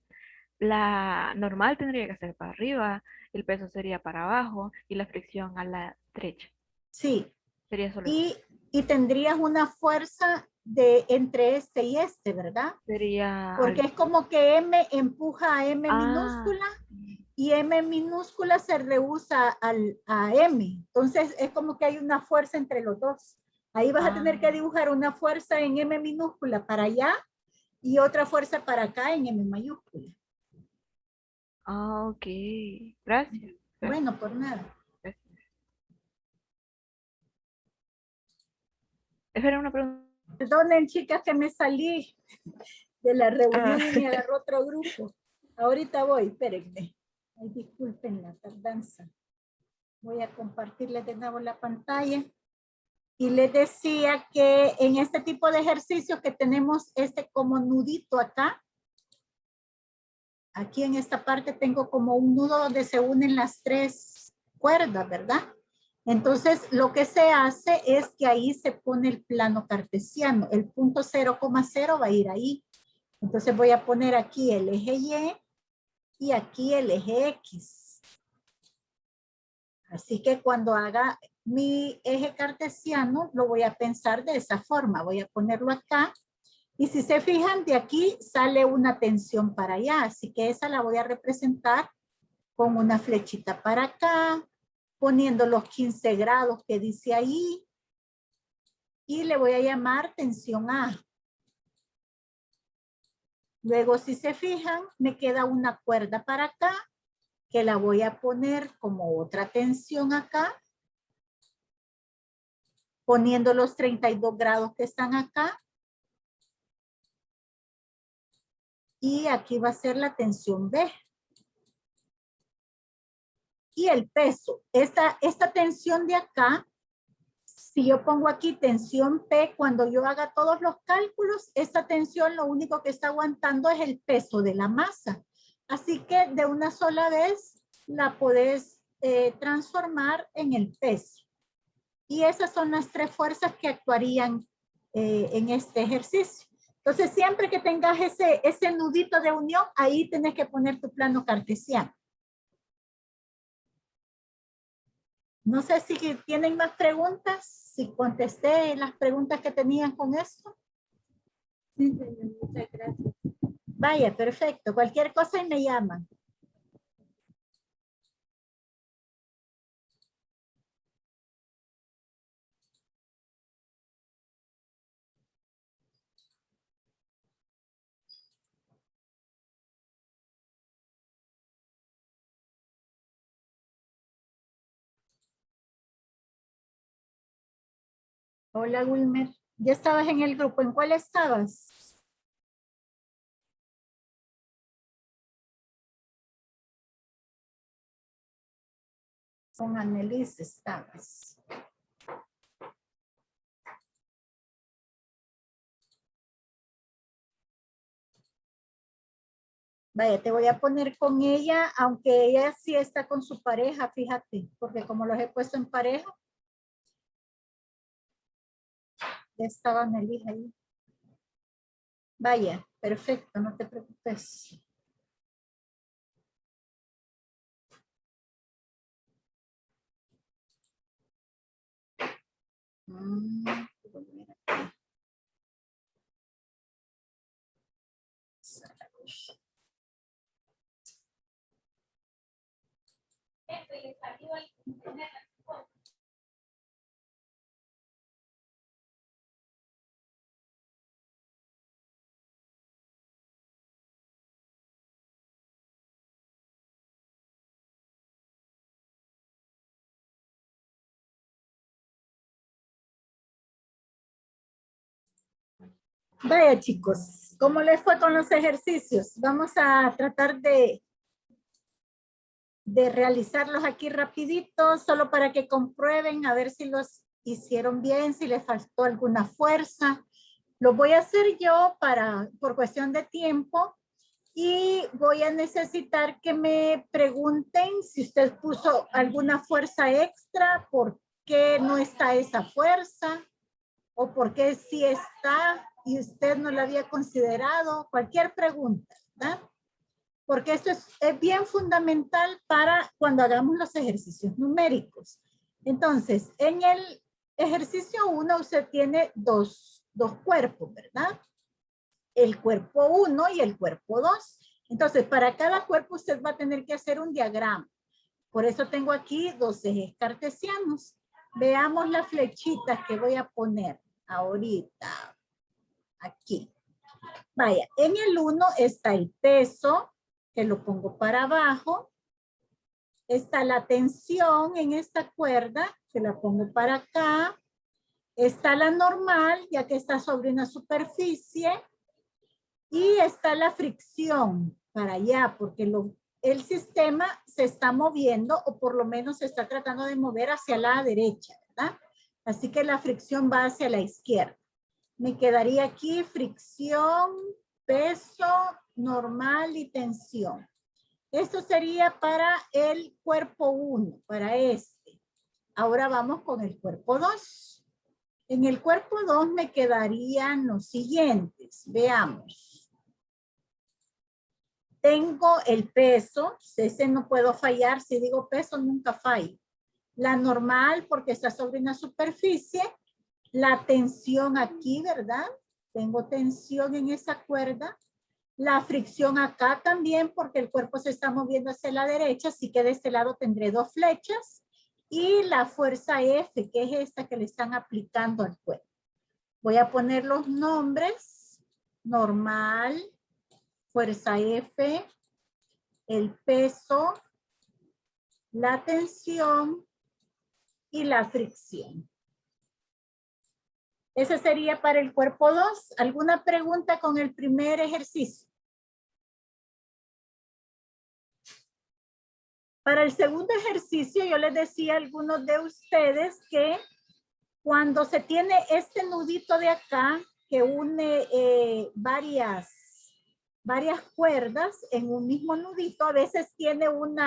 la normal tendría que ser para arriba, el peso sería para abajo y la fricción a la derecha. Sí. Sería solo eso. Y tendrías una fuerza entre este y este, ¿verdad? Sería Porque es como que M empuja a M minúscula sí. y M minúscula se rehúsa a M. Entonces es como que hay una fuerza entre los dos. Ahí vas a tener que dibujar una fuerza en M minúscula para allá y otra fuerza para acá en M mayúscula. Ok. Gracias. Bueno, por nada. Gracias. Espera una pregunta. Perdonen, chicas, que me salí de la reunión y me agarró otro grupo. Ahorita voy, espérenme. Ay, disculpen la tardanza. Voy a compartirles de nuevo la pantalla. Y les decía que en este tipo de ejercicios que tenemos como nudito acá, aquí en esta parte tengo como un nudo donde se unen las tres cuerdas, ¿verdad? Entonces, lo que se hace es que ahí se pone el plano cartesiano. El punto 0,0 va a ir ahí. Entonces voy a poner aquí el eje Y aquí el eje X. Así que cuando haga mi eje cartesiano, lo voy a pensar de esa forma. Voy a ponerlo acá. Y si se fijan, de aquí sale una tensión para allá. Así que esa la voy a representar con una flechita para acá, poniendo los 15 grados que dice ahí. Y le voy a llamar tensión A. Luego, si se fijan, me queda una cuerda para acá, que la voy a poner como otra tensión acá, poniendo los 32 grados que están acá. Y aquí va a ser la tensión B. Y el peso. Esta tensión de acá, si yo pongo aquí tensión P, cuando yo haga todos los cálculos, esta tensión lo único que está aguantando es el peso de la masa. Así que de una sola vez la podés transformar en el peso. Y esas son las tres fuerzas que actuarían en este ejercicio. Entonces, siempre que tengas ese nudito de unión, ahí tienes que poner tu plano cartesiano. No sé si tienen más preguntas, si contesté las preguntas que tenían con esto. Sí, señor, muchas gracias. Vaya, perfecto. Cualquier cosa y me llaman. Hola, Wilmer. ¿Ya estabas en el grupo? ¿En cuál estabas? Con Annelies estabas. Vaya, te voy a poner con ella, aunque ella sí está con su pareja, fíjate, porque como los he puesto en pareja, ya estaba Annelies ahí. Vaya, perfecto, no te preocupes. Vaya, chicos, ¿cómo les fue con los ejercicios? Vamos a tratar de realizarlos aquí rapidito, solo para que comprueben a ver si los hicieron bien, si les faltó alguna fuerza. Lo voy a hacer yo por cuestión de tiempo y voy a necesitar que me pregunten si usted puso alguna fuerza extra, por qué no está esa fuerza o por qué sí está y usted no la había considerado, cualquier pregunta, ¿verdad? Porque esto es bien fundamental para cuando hagamos los ejercicios numéricos. Entonces, en el ejercicio 1 usted tiene dos cuerpos, ¿verdad? El cuerpo 1 y el cuerpo 2. Entonces, para cada cuerpo usted va a tener que hacer un diagrama. Por eso tengo aquí dos ejes cartesianos. Veamos las flechitas que voy a poner ahorita. Aquí. Vaya, en el 1 está el peso, que lo pongo para abajo. Está la tensión en esta cuerda, que la pongo para acá. Está la normal, ya que está sobre una superficie. Y está la fricción para allá, porque el sistema se está moviendo, o por lo menos se está tratando de mover hacia la derecha, ¿verdad? Así que la fricción va hacia la izquierda. Me quedaría aquí fricción, peso, normal y tensión. Esto sería para el cuerpo 1, para este. Ahora vamos con el cuerpo 2. En el cuerpo 2 me quedarían los siguientes. Veamos. Tengo el peso, ese no puedo fallar. Si digo peso, nunca fallo. La normal, porque está sobre una superficie. La tensión aquí, ¿verdad? Tengo tensión en esa cuerda. La fricción acá también, porque el cuerpo se está moviendo hacia la derecha, así que de este lado tendré dos flechas. Y la fuerza F, que es esta que le están aplicando al cuerpo. Voy a poner los nombres. Normal, fuerza F, el peso, la tensión y la fricción. Ese sería para el cuerpo 2. ¿Alguna pregunta con el primer ejercicio? Para el segundo ejercicio, yo les decía a algunos de ustedes que cuando se tiene este nudito de acá, que une varias cuerdas en un mismo nudito, a veces tiene un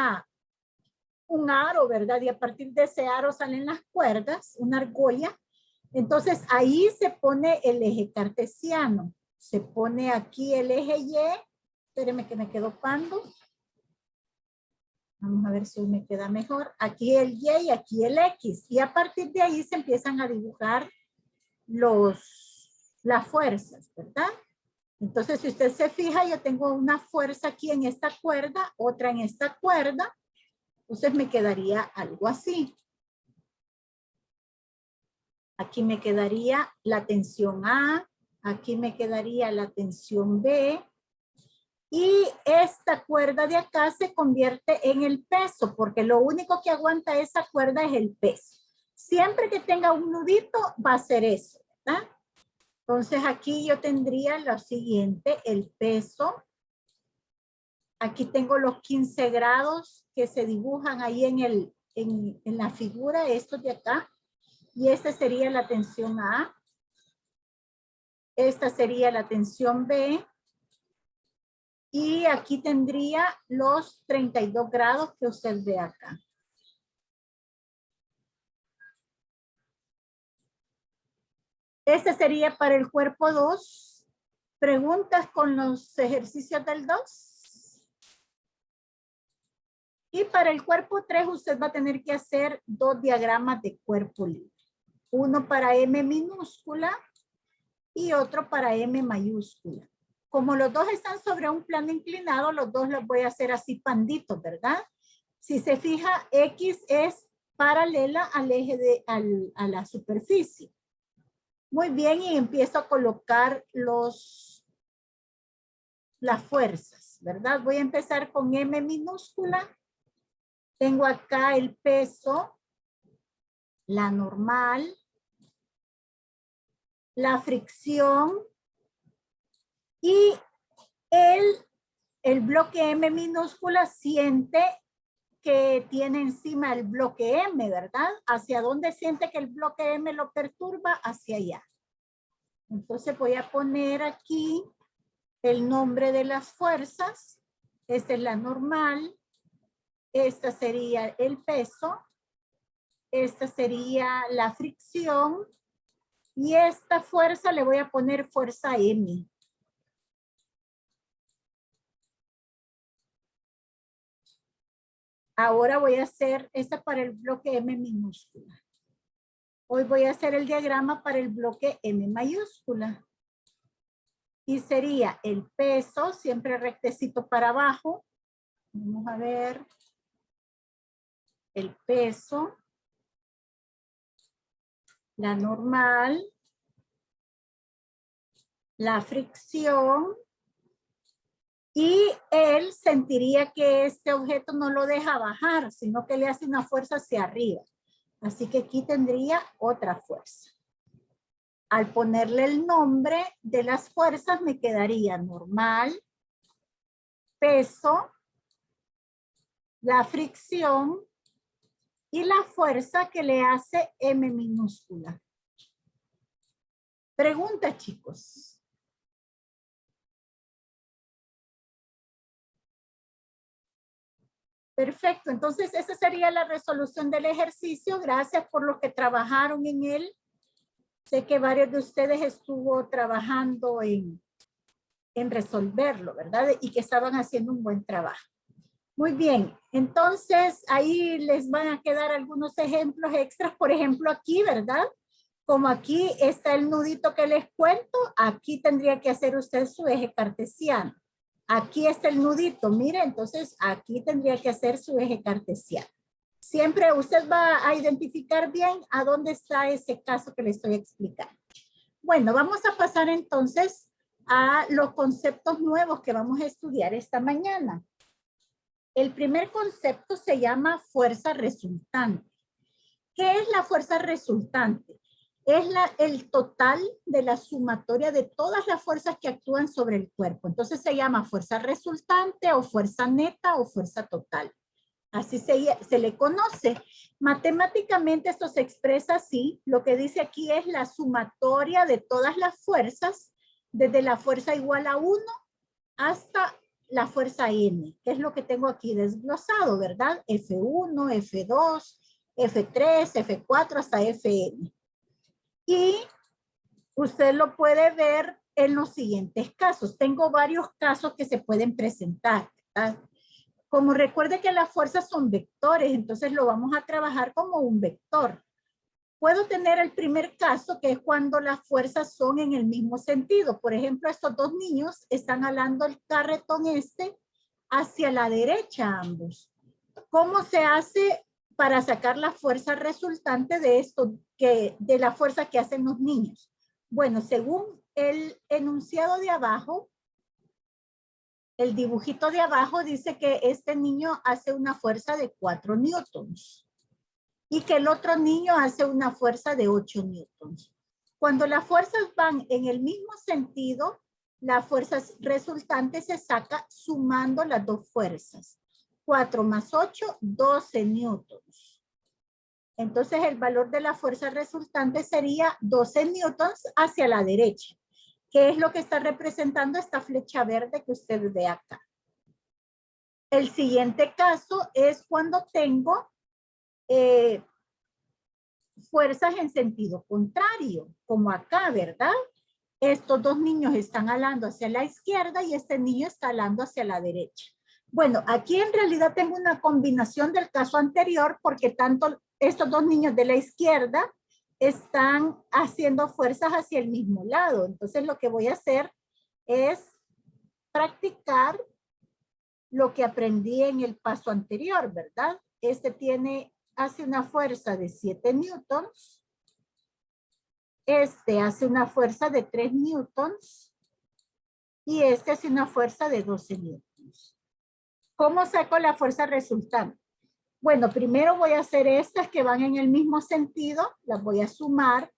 aro, ¿verdad? Y a partir de ese aro salen las cuerdas, una argolla. Entonces ahí se pone el eje cartesiano. Se pone aquí el eje Y. Espérenme que me quedó pando. Vamos a ver si hoy me queda mejor. Aquí el Y y aquí el X. Y a partir de ahí se empiezan a dibujar las fuerzas, ¿verdad? Entonces, si usted se fija, yo tengo una fuerza aquí en esta cuerda, otra en esta cuerda. Entonces me quedaría algo así. Aquí me quedaría la tensión A, aquí me quedaría la tensión B. Y esta cuerda de acá se convierte en el peso, porque lo único que aguanta esa cuerda es el peso. Siempre que tenga un nudito va a ser eso, ¿verdad? Entonces aquí yo tendría lo siguiente, el peso. Aquí tengo los 15 grados que se dibujan ahí en la figura, estos de acá. Y esta sería la tensión A. Esta sería la tensión B. Y aquí tendría los 32 grados que usted ve acá. Este sería para el cuerpo 2. ¿Preguntas con los ejercicios del 2? Y para el cuerpo 3 usted va a tener que hacer 2 diagramas de cuerpo libre. Uno para M minúscula y otro para M mayúscula. Como los dos están sobre un plano inclinado, los dos los voy a hacer así panditos, ¿verdad? Si se fija, X es paralela al eje a la superficie. Muy bien, y empiezo a colocar las fuerzas, ¿verdad? Voy a empezar con M minúscula. Tengo acá el peso, la normal, la fricción y el bloque M minúscula siente que tiene encima el bloque M, ¿verdad? ¿Hacia dónde siente que el bloque M lo perturba? Hacia allá. Entonces voy a poner aquí el nombre de las fuerzas. Esta es la normal. Esta sería el peso. Esta sería la fricción. Y esta fuerza le voy a poner fuerza M. Ahora voy a hacer esta para el bloque M minúscula. Hoy voy a hacer el diagrama para el bloque M mayúscula. Y sería el peso, siempre rectecito para abajo. Vamos a ver. El peso. La normal. La fricción. Y él sentiría que este objeto no lo deja bajar, sino que le hace una fuerza hacia arriba. Así que aquí tendría otra fuerza. Al ponerle el nombre de las fuerzas me quedaría normal, peso, la fricción y la fuerza que le hace M minúscula. Pregunta, chicos. Perfecto, entonces esa sería la resolución del ejercicio. Gracias por los que trabajaron en él. Sé que varios de ustedes estuvo trabajando en resolverlo, ¿verdad? Y que estaban haciendo un buen trabajo. Muy bien, entonces ahí les van a quedar algunos ejemplos extras. Por ejemplo, aquí, ¿verdad? Como aquí está el nudito que les cuento, aquí tendría que hacer usted su eje cartesiano. Aquí está el nudito, mire, entonces aquí tendría que hacer su eje cartesiano. Siempre usted va a identificar bien a dónde está ese caso que le estoy explicando. Bueno, vamos a pasar entonces a los conceptos nuevos que vamos a estudiar esta mañana. El primer concepto se llama fuerza resultante. ¿Qué es la fuerza resultante? Es el total de la sumatoria de todas las fuerzas que actúan sobre el cuerpo. Entonces se llama fuerza resultante o fuerza neta o fuerza total. Así se le conoce. Matemáticamente esto se expresa así. Lo que dice aquí es la sumatoria de todas las fuerzas, desde la fuerza igual a 1 hasta la fuerza N, que es lo que tengo aquí desglosado, ¿verdad? F1, F2, F3, F4 hasta Fn. Y usted lo puede ver en los siguientes casos. Tengo varios casos que se pueden presentar, ¿verdad? Como recuerde que las fuerzas son vectores, entonces lo vamos a trabajar como un vector. Puedo tener el primer caso, que es cuando las fuerzas son en el mismo sentido. Por ejemplo, estos dos niños están jalando el carretón hacia la derecha ambos. ¿Cómo se hace para sacar la fuerza resultante de esto, de la fuerza que hacen los niños? Bueno, según el enunciado de abajo, el dibujito de abajo dice que este niño hace una fuerza de 4 newtons y que el otro niño hace una fuerza de 8 newtons. Cuando las fuerzas van en el mismo sentido, la fuerza resultante se saca sumando las dos fuerzas. 4 más 8, 12 newtons. Entonces el valor de la fuerza resultante sería 12 newtons hacia la derecha, que es lo que está representando esta flecha verde que usted ve acá. El siguiente caso es cuando tengo fuerzas en sentido contrario, como acá, ¿verdad? Estos dos niños están jalando hacia la izquierda y este niño está jalando hacia la derecha. Bueno, aquí en realidad tengo una combinación del caso anterior porque tanto estos dos niños de la izquierda están haciendo fuerzas hacia el mismo lado. Entonces lo que voy a hacer es practicar lo que aprendí en el paso anterior, ¿verdad? Este hace una fuerza de 7 newtons. Este hace una fuerza de 3 newtons. Y este hace una fuerza de 12 newtons. ¿Cómo saco la fuerza resultante? Bueno, primero voy a hacer estas que van en el mismo sentido. Las voy a sumar.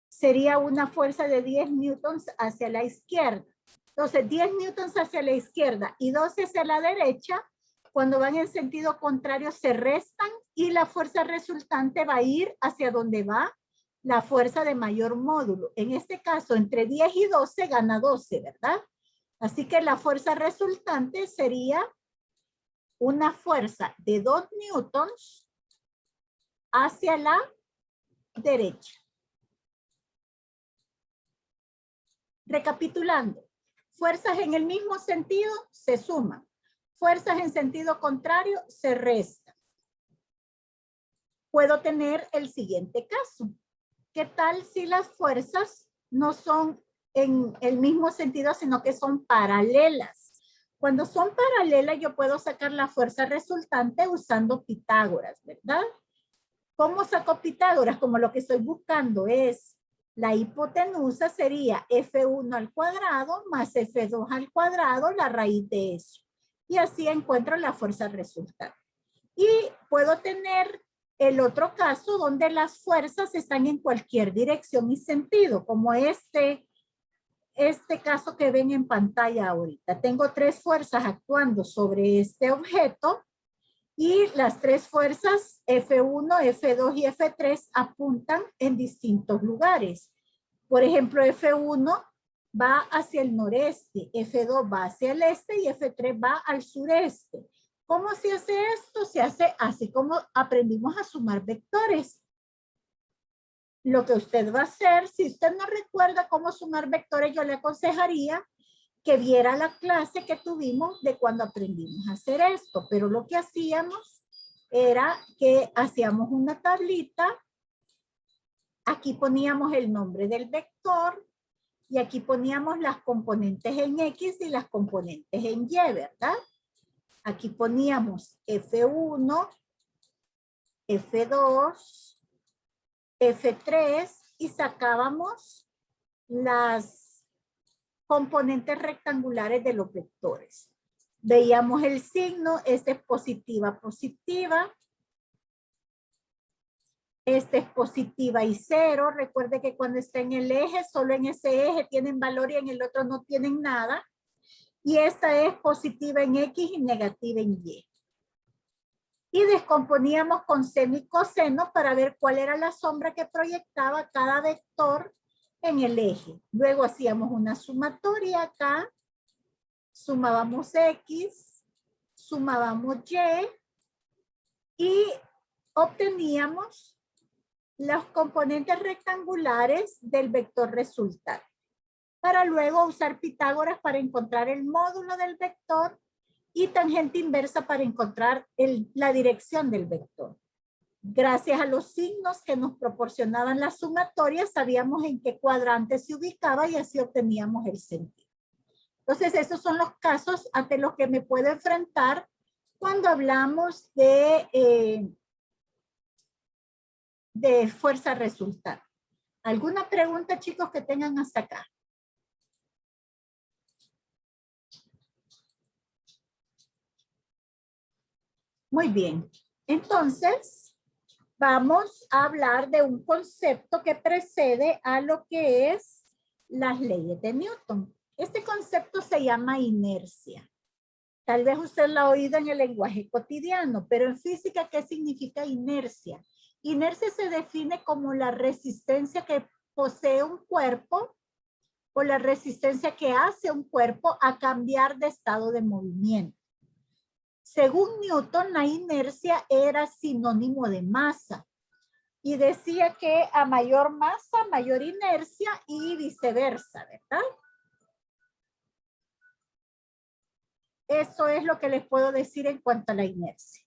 Sería una fuerza de 10 newtons hacia la izquierda. Entonces, 10 newtons hacia la izquierda y 12 hacia la derecha, cuando van en sentido contrario se restan y la fuerza resultante va a ir hacia donde va la fuerza de mayor módulo. En este caso, entre 10 y 12 gana 12, ¿verdad? Así que la fuerza resultante sería una fuerza de 2 newtons hacia la derecha. Recapitulando, fuerzas en el mismo sentido se suman. Fuerzas en sentido contrario se restan. Puedo tener el siguiente caso. ¿Qué tal si las fuerzas no son en el mismo sentido, sino que son paralelas? Cuando son paralelas, yo puedo sacar la fuerza resultante usando Pitágoras, ¿verdad? ¿Cómo saco Pitágoras? Como lo que estoy buscando es la hipotenusa, sería F1 al cuadrado más F2 al cuadrado, la raíz de eso. Y así encuentro la fuerza resultante. Y puedo tener el otro caso donde las fuerzas están en cualquier dirección y sentido, como este caso que ven en pantalla ahorita. Tengo 3 fuerzas actuando sobre este objeto y las 3 fuerzas F1, F2 y F3 apuntan en distintos lugares. Por ejemplo, F1 va hacia el noreste, F2 va hacia el este y F3 va al sureste. ¿Cómo se hace esto? Se hace así como aprendimos a sumar vectores. Lo que usted va a hacer, si usted no recuerda cómo sumar vectores, yo le aconsejaría que viera la clase que tuvimos de cuando aprendimos a hacer esto. Pero lo que hacíamos era que hacíamos una tablita. Aquí poníamos el nombre del vector y aquí poníamos las componentes en X y las componentes en Y, ¿verdad? Aquí poníamos F1, F2, F3 y sacábamos las componentes rectangulares de los vectores. Veíamos el signo, este es positiva, positiva. Este es positiva y 0. Recuerde que cuando está en el eje, solo en ese eje tienen valor y en el otro no tienen nada. Y esta es positiva en X y negativa en Y. Y descomponíamos con seno y coseno para ver cuál era la sombra que proyectaba cada vector en el eje. Luego hacíamos una sumatoria acá. Sumábamos X, sumábamos y obteníamos los componentes rectangulares del vector resultante. para luego usar Pitágoras para encontrar el módulo del vector y tangente inversa para encontrar la dirección del vector. Gracias a los signos que nos proporcionaban las sumatorias, sabíamos en qué cuadrante se ubicaba y así obteníamos el sentido. Entonces, esos son los casos ante los que me puedo enfrentar cuando hablamos de fuerza resultante. ¿Alguna pregunta, chicos, que tengan hasta acá? Muy bien. Entonces, vamos a hablar de un concepto que precede a lo que es las leyes de Newton. Este concepto se llama inercia. Tal vez usted lo ha oído en el lenguaje cotidiano, pero en física, ¿qué significa inercia? Inercia se define como la resistencia que posee un cuerpo o la resistencia que hace un cuerpo a cambiar de estado de movimiento. Según Newton, la inercia era sinónimo de masa y decía que a mayor masa, mayor inercia y viceversa, ¿verdad? Eso es lo que les puedo decir en cuanto a la inercia.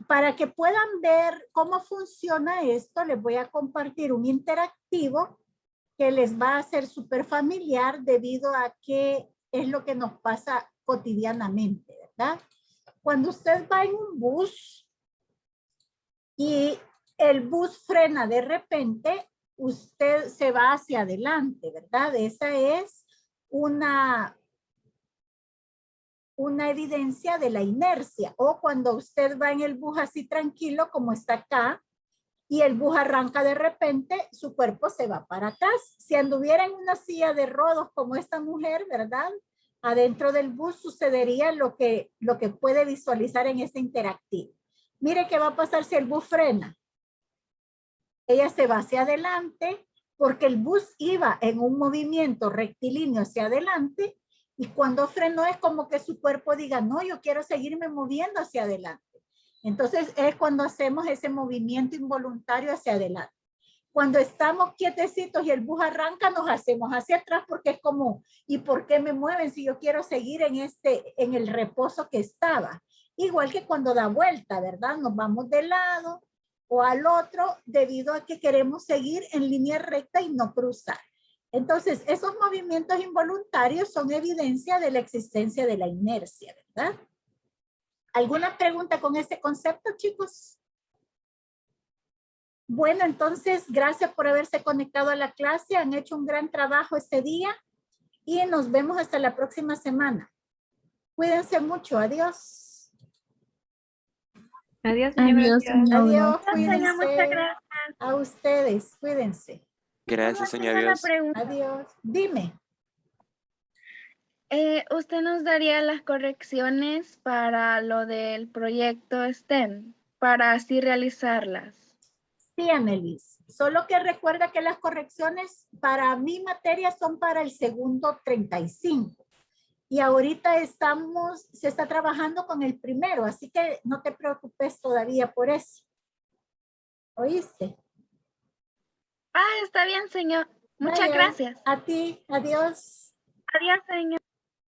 Para que puedan ver cómo funciona esto, les voy a compartir un interactivo que les va a ser súper familiar debido a que es lo que nos pasa cotidianamente, ¿verdad? Cuando usted va en un bus y el bus frena de repente, usted se va hacia adelante, ¿verdad? Esa es una evidencia de la inercia. O cuando usted va en el bus así tranquilo como está acá y el bus arranca de repente, su cuerpo se va para atrás. Si anduviera en una silla de rodos como esta mujer, ¿verdad? Adentro del bus sucedería lo que puede visualizar en este interactivo. Mire qué va a pasar si el bus frena. Ella se va hacia adelante porque el bus iba en un movimiento rectilíneo hacia adelante y cuando frenó es como que su cuerpo diga, no, yo quiero seguirme moviendo hacia adelante. Entonces es cuando hacemos ese movimiento involuntario hacia adelante. Cuando estamos quietecitos y el bus arranca, nos hacemos hacia atrás porque es como, ¿y por qué me mueven si yo quiero seguir en el reposo que estaba? Igual que cuando da vuelta, ¿verdad? Nos vamos de lado o al otro debido a que queremos seguir en línea recta y no cruzar. Entonces, esos movimientos involuntarios son evidencia de la existencia de la inercia, ¿verdad? ¿Alguna pregunta con este concepto, chicos? Bueno, entonces, gracias por haberse conectado a la clase. Han hecho un gran trabajo este día y nos vemos hasta la próxima semana. Cuídense mucho. Adiós. Adiós, señora. Adiós, señora. Adiós, Señora, muchas cuídense. gracias. A ustedes, cuídense. Gracias, señor. Tengo una Adiós. pregunta. Adiós. Dime. ¿Usted nos daría las correcciones para lo del proyecto STEM, para así realizarlas? Sí, Anelis. Solo que recuerda que las correcciones para mi materia son para el segundo 35. Y ahorita se está trabajando con el primero, así que no te preocupes todavía por eso. ¿Oíste? Ah, está bien, señor. Muchas Vaya, gracias. a ti, adiós. Adiós, señor.